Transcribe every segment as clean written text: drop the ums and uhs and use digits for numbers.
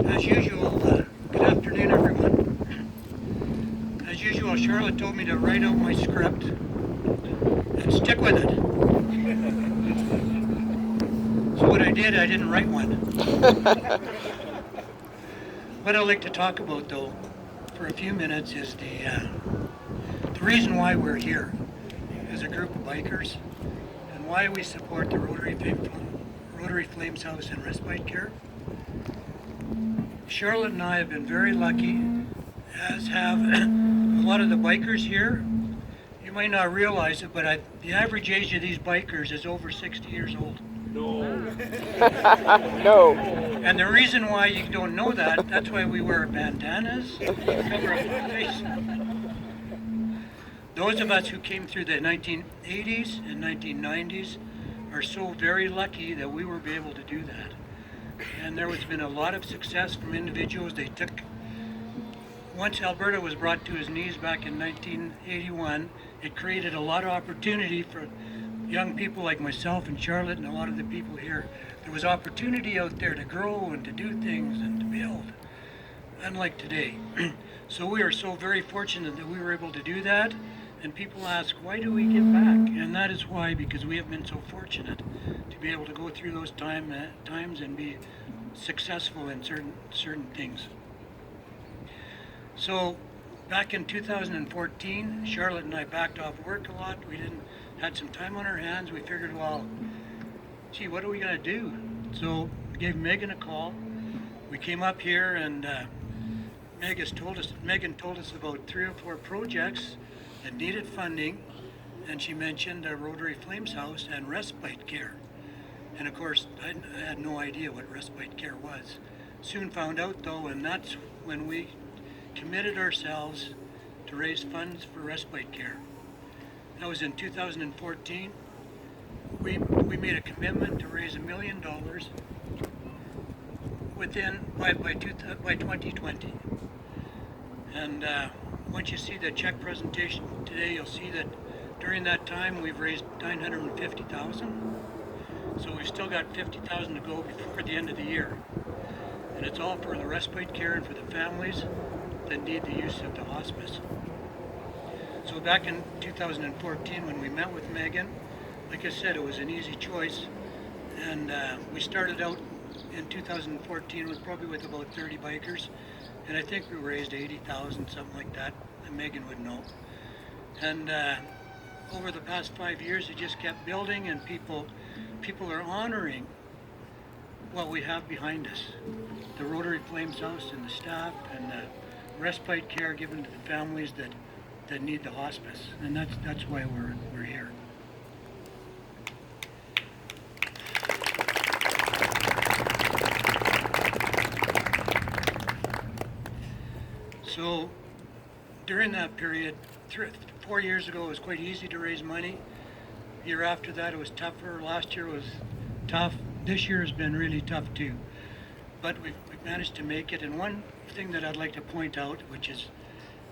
As usual, good afternoon, everyone. As usual, Charlotte told me to write out my script and stick with it. So what I did, I didn't write one. What I'd like to talk about, though, for a few minutes is the reason why we're here as a group of bikers and why we support the Rotary Flames House and Respite Care. Charlotte and I have been very lucky, as have a lot of the bikers here. You might not realize it, but the average age of these bikers is over 60 years old. No. No. And the reason why you don't know that, that's why we wear bandanas, cover up our face. Those of us who came through the 1980s and 1990s are so very lucky that we were able to do that. And there has been a lot of success from individuals. Once Alberta was brought to his knees back in 1981, it created a lot of opportunity for young people like myself and Charlotte and a lot of the people here. There was opportunity out there to grow and to do things and to build, unlike today. So we are so very fortunate that we were able to do that. And people ask, why do we give back? And that is why, because we have been so fortunate to be able to go through those times and be successful in certain things. So back in 2014, Charlotte and I backed off work a lot. We had some time on our hands. We figured, well, gee, what are we going to do? So we gave Megan a call. We came up here and Megan told us about 3 or 4 projects that needed funding, and she mentioned a Rotary Flames House and Respite Care. And of course, I had no idea what Respite Care was. Soon found out though, and that's when we committed ourselves to raise funds for Respite Care. That was in 2014. We made a commitment to raise $1 million by 2020. And once you see the check presentation today, you'll see that during that time we've raised $950,000. So we've still got $50,000 to go before the end of the year. And it's all for the respite care and for the families that need the use of the hospice. So back in 2014 when we met with Megan, like I said, it was an easy choice. And we started out in 2014 with about 30 bikers. And I think we raised 80,000, something like that, and Megan would know. And over the past 5 years, it just kept building, and people are honoring what we have behind us. The Rotary Flames House and the staff and the respite care given to the families that need the hospice. And that's why we're here. So during that period, 4 years ago, it was quite easy to raise money. The year after that, it was tougher. Last year was tough. This year has been really tough too. But we've managed to make it. And one thing that I'd like to point out, which is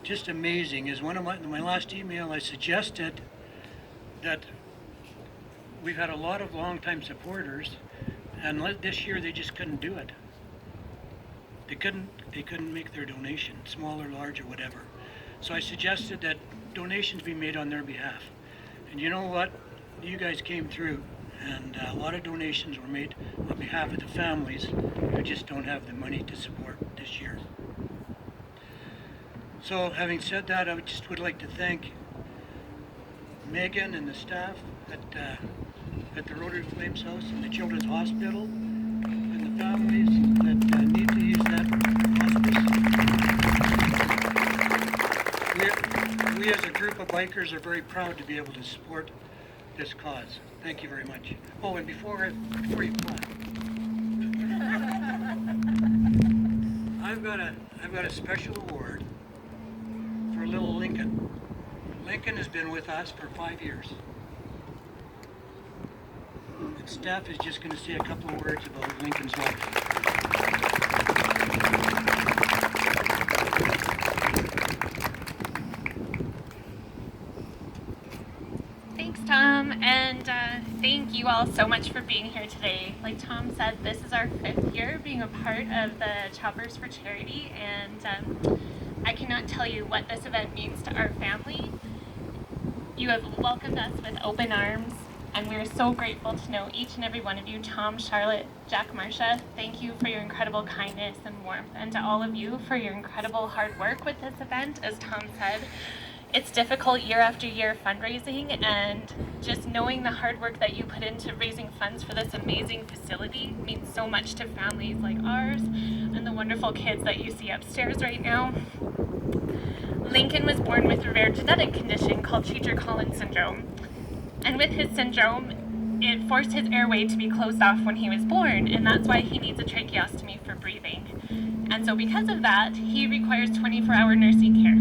just amazing, is one of my last email, I suggested that we've had a lot of longtime supporters, and this year they just couldn't do it. They couldn't make their donation, small or large or whatever. So I suggested that donations be made on their behalf. And you know what? You guys came through, and a lot of donations were made on behalf of the families who just don't have the money to support this year. So having said that, I would like to thank Megan and the staff at the Rotary Flames House and the Children's Hospital and the families that need to use that hospice. We as a group of bikers are very proud to be able to support this cause. Thank you very much. Oh, and before you clap, I've got a special award for little Lincoln. Lincoln has been with us for 5 years. And staff is just going to say a couple of words about Lincoln's life. Thanks, Tom, and thank you all so much for being here today. Like Tom said, this is our 5th year being a part of the Choppers for Charity, and I cannot tell you what this event means to our family. You have welcomed us with open arms, and we're so grateful to know each and every one of you. Tom, Charlotte, Jack, Marcia, thank you for your incredible kindness and warmth, and to all of you for your incredible hard work with this event. As Tom said, it's difficult year after year fundraising, and just knowing the hard work that you put into raising funds for this amazing facility means so much to families like ours and the wonderful kids that you see upstairs right now. Lincoln was born with a rare genetic condition called Treacher-Collins syndrome. And with his syndrome, it forced his airway to be closed off when he was born, and that's why he needs a tracheostomy for breathing. And so because of that, he requires 24-hour nursing care.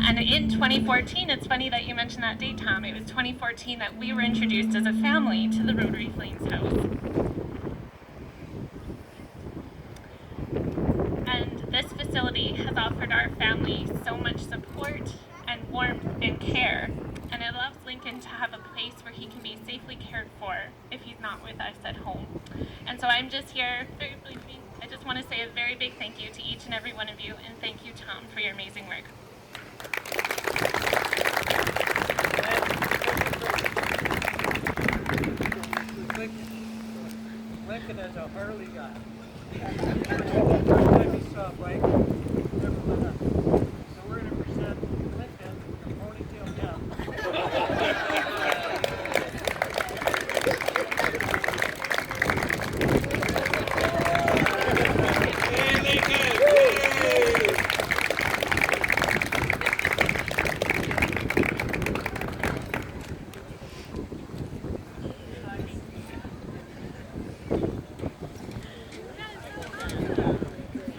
And in 2014, it's funny that you mentioned that date, Tom, it was 2014 that we were introduced as a family to the Rotary Flames House. This facility has offered our family so much support and warmth and care, and it allows Lincoln to have a place where he can be safely cared for if he's not with us at home. And so I'm just here, very briefly, I just want to say a very big thank you to each and every one of you, and thank you, Tom, for your amazing work. Lincoln is a Harley guy. Let me stop, right? Never let up. So we're going to present Lincoln from ponytail down.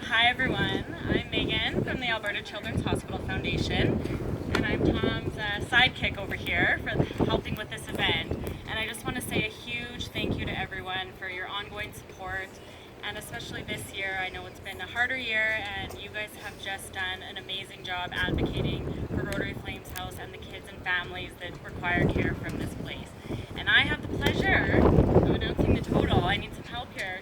Hi everyone, I'm Megan from the Alberta Children's Hospital Foundation, and I'm Tom's sidekick over here for helping with this event. And I just want to say a huge thank you to everyone for your ongoing support, and especially this year. I know it's been a harder year, and you guys have just done an amazing job advocating for Rotary Flames House and the kids and families that require care from this place. And I have the pleasure of announcing the total. I need some help here.